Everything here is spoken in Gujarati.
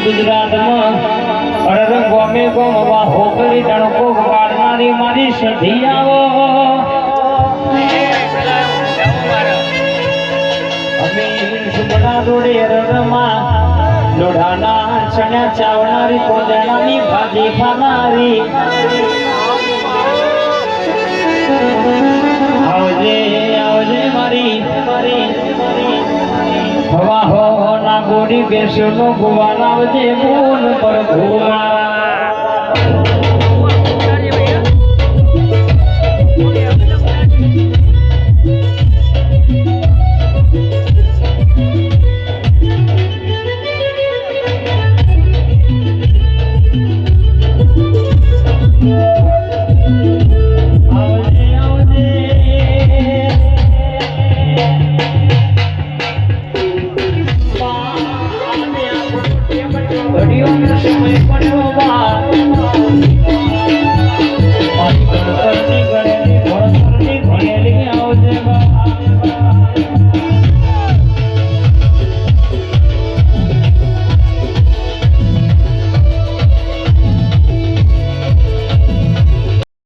ગુજરાતમાં અરર ગોમે ગોમવા હોકરી તણકો વાળનારી મારી સધી આવો અમે સુબડા રોડે અરરમાં લોઢાના ચણ્યા ચાવનારી કોદણાની ભાજી ખાનારી આવજે આવજે મારી હવા હો ના ગોડી બેસ્યો નો ગુવા લાવજે બોલ પર ભૂવા